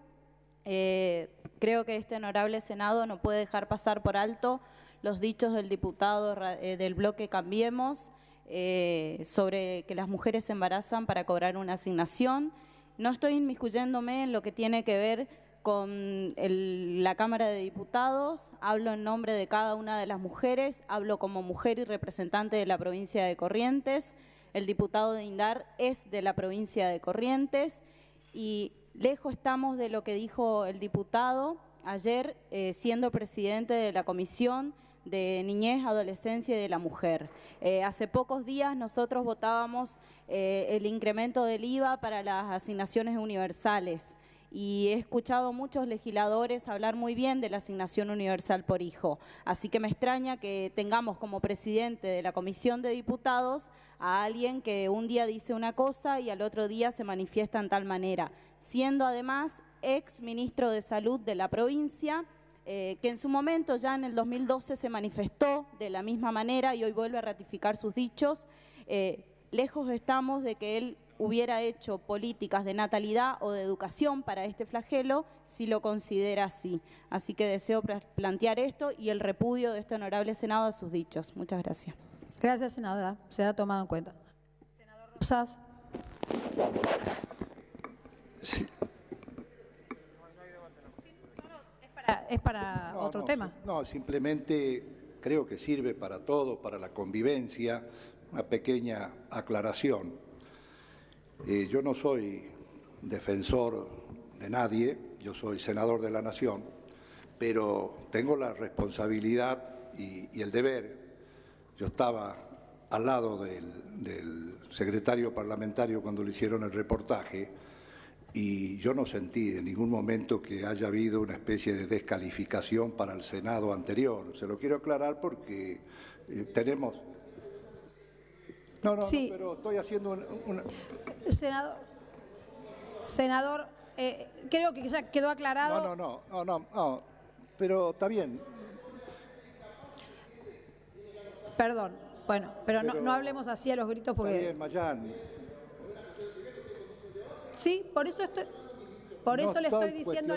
Creo que este honorable Senado no puede dejar pasar por alto los dichos del diputado del bloque Cambiemos sobre que las mujeres se embarazan para cobrar una asignación. No estoy inmiscuyéndome en lo que tiene que ver con la Cámara de Diputados, hablo en nombre de cada una de las mujeres, hablo como mujer y representante de la provincia de Corrientes. El diputado de INDAR es de la provincia de Corrientes y lejos estamos de lo que dijo el diputado ayer, siendo presidente de la Comisión de Niñez, Adolescencia y de la Mujer. Hace pocos días nosotros votábamos el incremento del IVA para las asignaciones universales. Y he escuchado a muchos legisladores hablar muy bien de la asignación universal por hijo. Así que me extraña que tengamos como presidente de la Comisión de Diputados a alguien que un día dice una cosa y al otro día se manifiesta en tal manera, siendo además ex ministro de Salud de la provincia, que en su momento ya en el 2012 se manifestó de la misma manera y hoy vuelve a ratificar sus dichos. Lejos estamos de que él hubiera hecho políticas de natalidad o de educación para este flagelo, si lo considera así. Así que deseo plantear esto y el repudio de este honorable Senado a sus dichos. Muchas gracias. Gracias, senadora. Será tomado en cuenta. Senador Rosas. Sí. Es para otro tema. No, simplemente creo que sirve para todo, para la convivencia, una pequeña aclaración. Yo no soy defensor de nadie, yo soy senador de la Nación, pero tengo la responsabilidad y el deber. Yo estaba al lado del secretario parlamentario cuando le hicieron el reportaje y yo no sentí en ningún momento que haya habido una especie de descalificación para el Senado anterior. Se lo quiero aclarar porque tenemos... No, sí. No, pero estoy haciendo una... Senador, creo que ya quedó aclarado. No, pero está bien. Perdón, bueno, pero no hablemos así a los gritos porque... Está bien, Mayán. Sí, por eso le estoy diciendo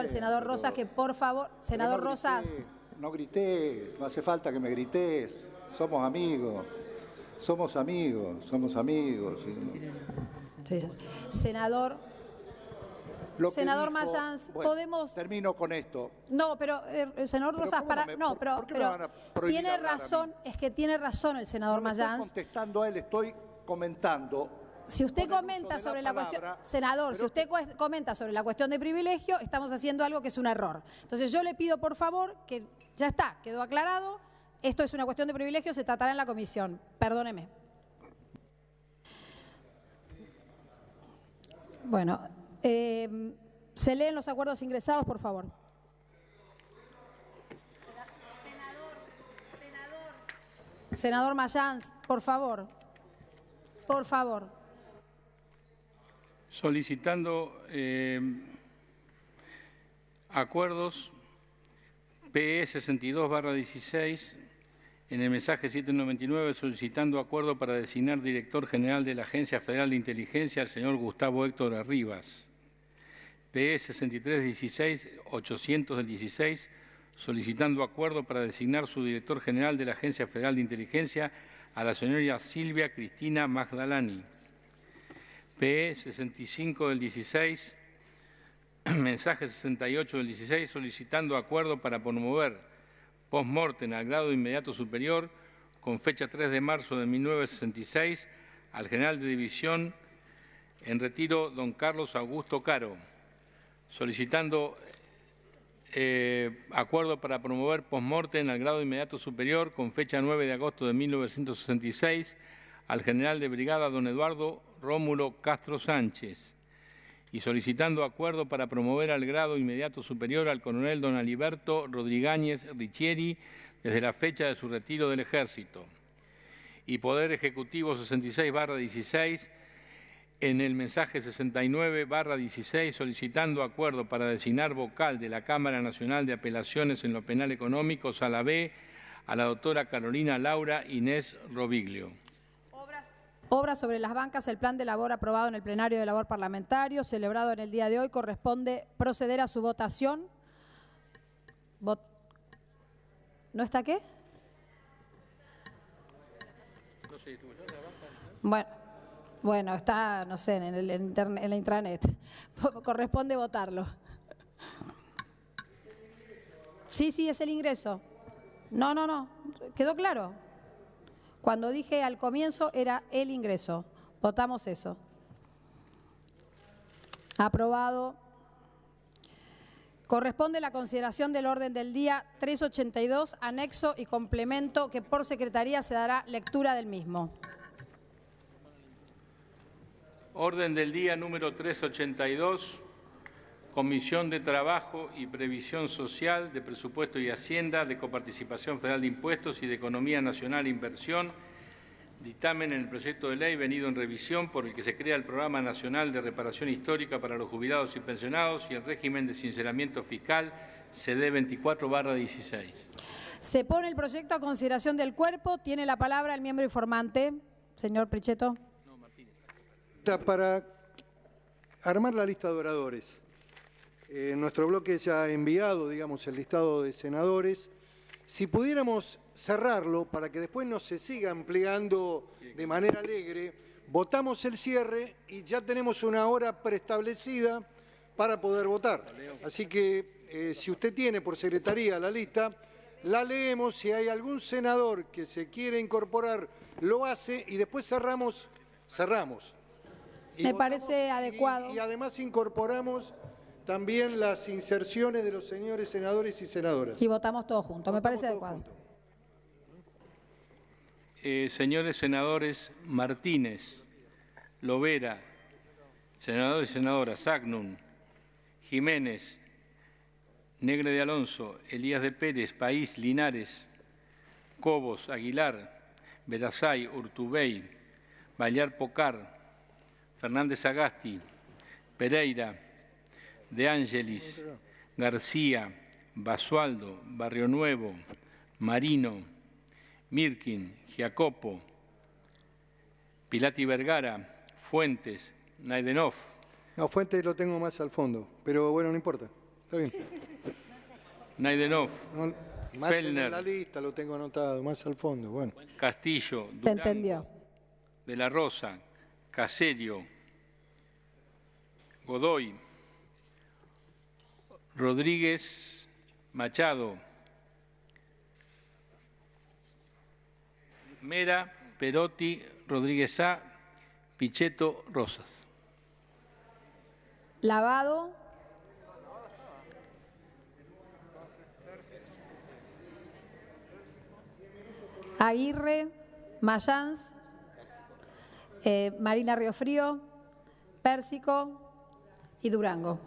al senador Rosas que por favor, senador Rosas. No grité, no hace falta que me grites. Somos amigos. Sí. Senador Mayans, bueno, podemos... Termino con esto. No, pero senador Rosas, pero tiene razón, es que tiene razón el senador Mayans. No estoy contestando a él, estoy comentando. Si usted comenta sobre la cuestión, senador, si usted comenta sobre la cuestión de privilegio, estamos haciendo algo que es un error. Entonces yo le pido por favor que ya está, quedó aclarado, esto es una cuestión de privilegio, se tratará en la comisión. Perdóneme. Bueno, se leen los acuerdos ingresados, por favor. Senador Mayans, por favor. Por favor. Solicitando acuerdos PE 62/16 en el mensaje 799 solicitando acuerdo para designar director general de la Agencia Federal de Inteligencia al señor Gustavo Héctor Arribas. PE 6316-800/16 solicitando acuerdo para designar su director general de la Agencia Federal de Inteligencia a la señora Silvia Cristina Magdalani. PE 65/16, mensaje 68/16, solicitando acuerdo para promover post-mortem al grado inmediato superior con fecha 3 de marzo de 1966 al general de división en retiro don Carlos Augusto Caro, solicitando acuerdo para promover post-mortem al grado inmediato superior con fecha 9 de agosto de 1966 al general de brigada don Eduardo Rómulo Castro Sánchez y solicitando acuerdo para promover al grado inmediato superior al coronel don Aliberto Rodríguez Richieri desde la fecha de su retiro del Ejército. Y Poder Ejecutivo 66/16 en el mensaje 69/16 solicitando acuerdo para designar vocal de la Cámara Nacional de Apelaciones en lo Penal Económico, Sala B, a la doctora Carolina Laura Inés Roviglio. Obras sobre las bancas, el plan de labor aprobado en el plenario de labor parlamentario, celebrado en el día de hoy, corresponde proceder a su votación. ¿No está qué? Bueno, está, no sé, en la intranet. Corresponde votarlo. Sí, es el ingreso. No, ¿quedó claro? Cuando dije al comienzo era el ingreso. Votamos eso. Aprobado. Corresponde la consideración del orden del día 382, anexo y complemento, que por secretaría se dará lectura del mismo. Orden del día número 382, Comisión de Trabajo y Previsión Social, de Presupuesto y Hacienda, de Coparticipación Federal de Impuestos y de Economía Nacional e Inversión, dictamen en el proyecto de ley venido en revisión por el que se crea el Programa Nacional de Reparación Histórica para los Jubilados y Pensionados y el régimen de sinceramiento fiscal CD 24/16. Se pone el proyecto a consideración del cuerpo. Tiene la palabra el miembro informante, señor Prichetto. Para armar la lista de oradores. Nuestro bloque ya ha enviado, digamos, el listado de senadores. Si pudiéramos cerrarlo para que después no se siga ampliando de manera alegre, votamos el cierre y ya tenemos una hora preestablecida para poder votar. Así que si usted tiene por secretaría la lista, la leemos, si hay algún senador que se quiere incorporar, lo hace y después cerramos. Y me parece adecuado. Y además incorporamos también las inserciones de los señores senadores y senadoras. Y votamos todos juntos, me parece adecuado. Señores senadores Martínez, Lovera, senadores y senadoras Sagnum, Jiménez, Negre de Alonso, Elías de Pérez, País, Linares, Cobos, Aguilar, Berazay, Urtubey, Ballar Pocar, Fernández Agasti, Pereira, De Angelis, García, Basualdo, Barrio Nuevo, Marino, Mirkin, Giacopo, Pilati Vergara, Fuentes, Naidenov. No, Fuentes lo tengo más al fondo, pero bueno, no importa. Está bien. Naidenov, Más Fellner, en la lista lo tengo anotado, más al fondo. Bueno. Castillo, Durango, Se entendió. De la Rosa, Caserio, Godoy, Rodríguez, Machado, Mera, Perotti, Rodríguez A, Pichetto, Rosas. Lavado. Aguirre, Mayans, Marina Riofrío, Pérsico y Durango.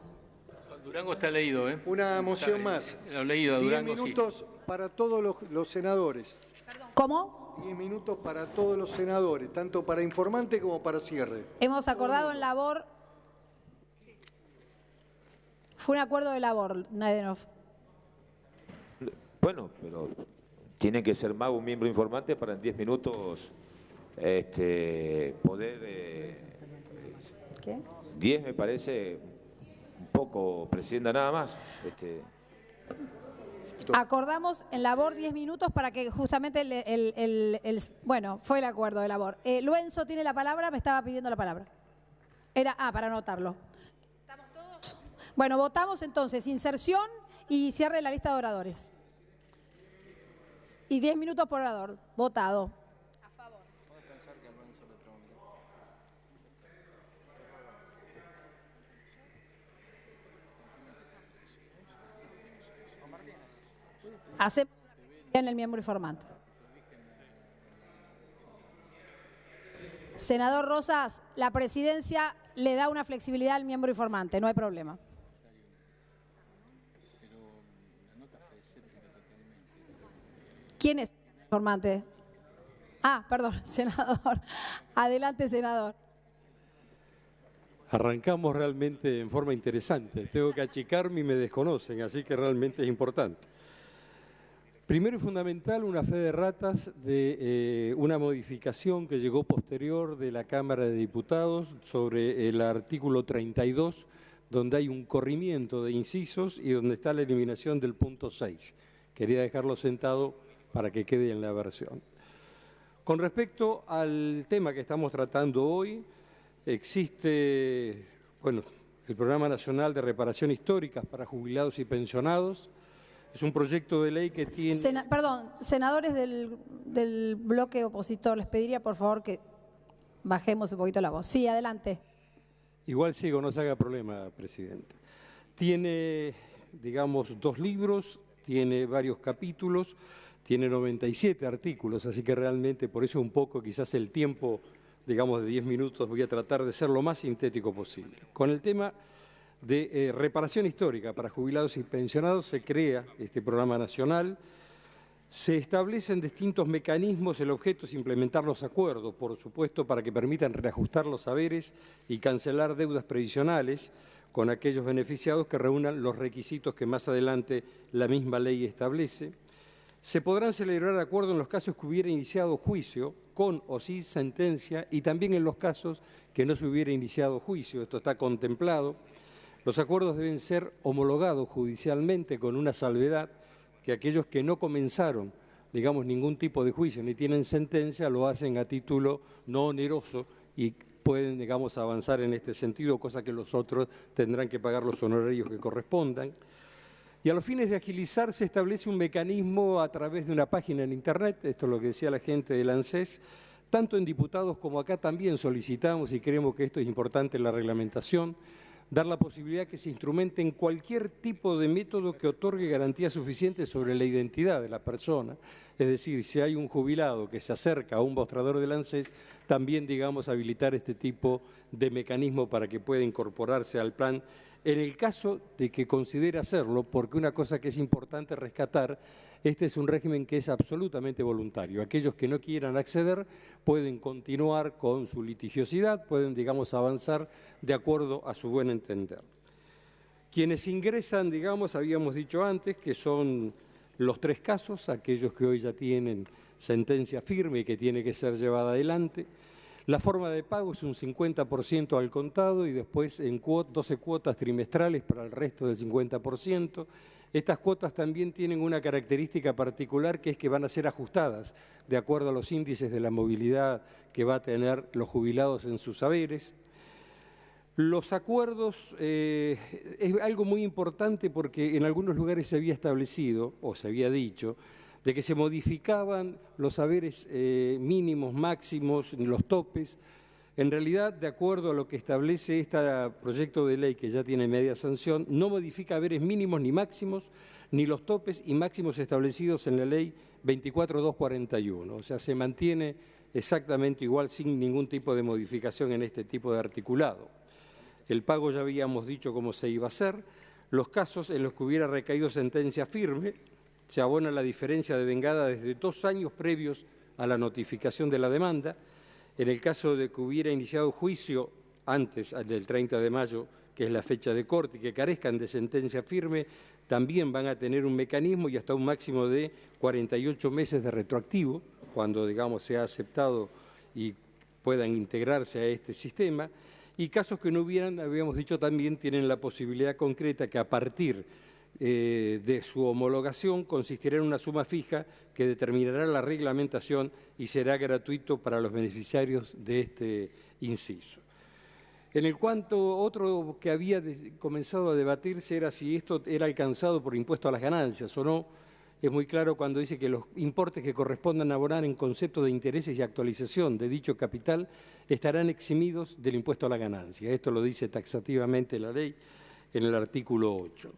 Durango está leído, ¿eh? Una moción más. Lo he leído, 10 Durango sí. minutos para todos los senadores. ¿Cómo? 10 minutos para todos los senadores, tanto para informante como para cierre. Hemos acordado en labor. Fue un acuerdo de labor, Naidenov. Bueno, pero tiene que ser más un miembro informante para en 10 minutos poder... ¿Qué? 10 me parece un poco, Presidenta, nada más. Acordamos en labor 10 minutos para que justamente bueno, fue el acuerdo de labor. Luenzo tiene la palabra, me estaba pidiendo la palabra. Para anotarlo. ¿Estamos todos? Bueno, votamos entonces inserción y cierre de la lista de oradores. Y 10 minutos por orador. Votado. A favor. Hace en el miembro informante. Senador Rosas, la presidencia le da una flexibilidad al miembro informante, no hay problema. ¿Quién es el informante? Perdón, senador. Adelante, senador. Arrancamos realmente en forma interesante. Tengo que achicarme y me desconocen, así que realmente es importante. Primero y fundamental, una fe de ratas de una modificación que llegó posterior de la Cámara de Diputados sobre el artículo 32, donde hay un corrimiento de incisos y donde está la eliminación del punto 6. Quería dejarlo sentado para que quede en la versión. Con respecto al tema que estamos tratando hoy, existe el Programa Nacional de Reparación Histórica para Jubilados y Pensionados. Es un proyecto de ley que tiene... Senadores del bloque opositor, les pediría por favor que bajemos un poquito la voz. Sí, adelante. Igual sigo, no se haga problema, Presidenta. Tiene, digamos, 2 libros, tiene varios capítulos, tiene 97 artículos, así que realmente por eso un poco quizás el tiempo, digamos, de 10 minutos voy a tratar de ser lo más sintético posible. Con el tema de reparación histórica para jubilados y pensionados se crea este programa nacional, se establecen distintos mecanismos, el objeto es implementar los acuerdos, por supuesto, para que permitan reajustar los saberes y cancelar deudas previsionales con aquellos beneficiados que reúnan los requisitos que más adelante la misma ley establece. Se podrán celebrar acuerdos en los casos que hubiera iniciado juicio, con o sin sentencia, y también en los casos que no se hubiera iniciado juicio. Esto está contemplado. Los acuerdos deben ser homologados judicialmente con una salvedad, que aquellos que no comenzaron, digamos, ningún tipo de juicio ni tienen sentencia, lo hacen a título no oneroso y pueden, digamos, avanzar en este sentido, cosa que los otros tendrán que pagar los honorarios que correspondan. Y a los fines de agilizar se establece un mecanismo a través de una página en Internet, esto es lo que decía la gente del ANSES, tanto en diputados como acá también solicitamos, y creemos que esto es importante en la reglamentación, dar la posibilidad que se instrumente en cualquier tipo de método que otorgue garantías suficientes sobre la identidad de la persona. Es decir, si hay un jubilado que se acerca a un mostrador del ANSES, también, digamos, habilitar este tipo de mecanismo para que pueda incorporarse al plan en el caso de que considere hacerlo, porque una cosa que es importante rescatar, este es un régimen que es absolutamente voluntario. Aquellos que no quieran acceder pueden continuar con su litigiosidad, pueden, digamos, avanzar de acuerdo a su buen entender. Quienes ingresan, digamos, habíamos dicho antes que son los 3 casos, aquellos que hoy ya tienen sentencia firme y que tiene que ser llevada adelante. La forma de pago es un 50% al contado y después en 12 cuotas trimestrales para el resto del 50%. Estas cuotas también tienen una característica particular, que es que van a ser ajustadas de acuerdo a los índices de la movilidad que va a tener los jubilados en sus haberes. Los acuerdos es algo muy importante porque en algunos lugares se había establecido, o se había dicho, de que se modificaban los haberes mínimos, máximos, los topes. En realidad, de acuerdo a lo que establece este proyecto de ley que ya tiene media sanción, no modifica haberes mínimos ni máximos, ni los topes y máximos establecidos en la ley 24.241. O sea, se mantiene exactamente igual sin ningún tipo de modificación en este tipo de articulado. El pago ya habíamos dicho cómo se iba a hacer. Los casos en los que hubiera recaído sentencia firme, se abona la diferencia de vengada desde 2 años previos a la notificación de la demanda. En el caso de que hubiera iniciado juicio antes del 30 de mayo, que es la fecha de corte, y que carezcan de sentencia firme, también van a tener un mecanismo y hasta un máximo de 48 meses de retroactivo, cuando, digamos, sea aceptado y puedan integrarse a este sistema. Y casos que no hubieran, habíamos dicho también, tienen la posibilidad concreta que a partir de su homologación consistirá en una suma fija que determinará la reglamentación y será gratuito para los beneficiarios de este inciso. En el cuanto otro que había comenzado a debatirse era si esto era alcanzado por impuesto a las ganancias o no. Es muy claro cuando dice que los importes que correspondan abonar en concepto de intereses y actualización de dicho capital estarán eximidos del impuesto a la ganancia. Esto lo dice taxativamente la ley en el artículo 8.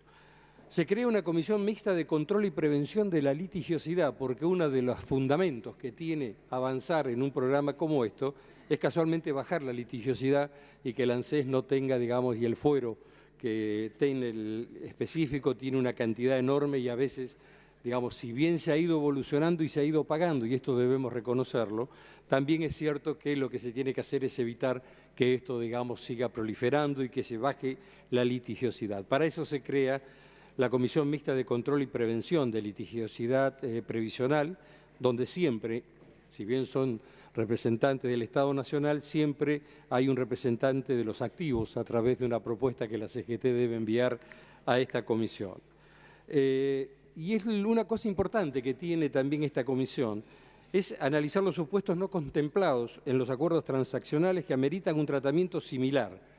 Se crea una comisión mixta de control y prevención de la litigiosidad, porque uno de los fundamentos que tiene avanzar en un programa como esto es casualmente bajar la litigiosidad y que el ANSES no tenga, digamos, y el fuero que tiene el específico tiene una cantidad enorme y a veces, digamos, si bien se ha ido evolucionando y se ha ido pagando, y esto debemos reconocerlo, también es cierto que lo que se tiene que hacer es evitar que esto, digamos, siga proliferando y que se baje la litigiosidad. Para eso se crea la Comisión Mixta de Control y Prevención de Litigiosidad Previsional, donde siempre, si bien son representantes del Estado Nacional, siempre hay un representante de los activos a través de una propuesta que la CGT debe enviar a esta comisión. Y es una cosa importante que tiene también esta comisión, es analizar los supuestos no contemplados en los acuerdos transaccionales que ameritan un tratamiento similar.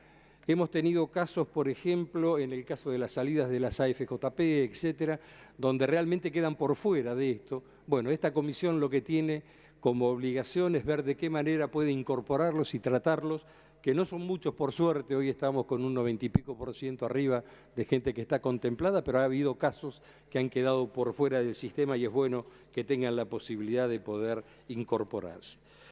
Hemos tenido casos, por ejemplo, en el caso de las salidas de las AFJP, etcétera, donde realmente quedan por fuera de esto. Bueno, esta comisión lo que tiene como obligación es ver de qué manera puede incorporarlos y tratarlos, que no son muchos por suerte, hoy estamos con un 90 y pico % arriba de gente que está contemplada, pero ha habido casos que han quedado por fuera del sistema y es bueno que tengan la posibilidad de poder incorporarse.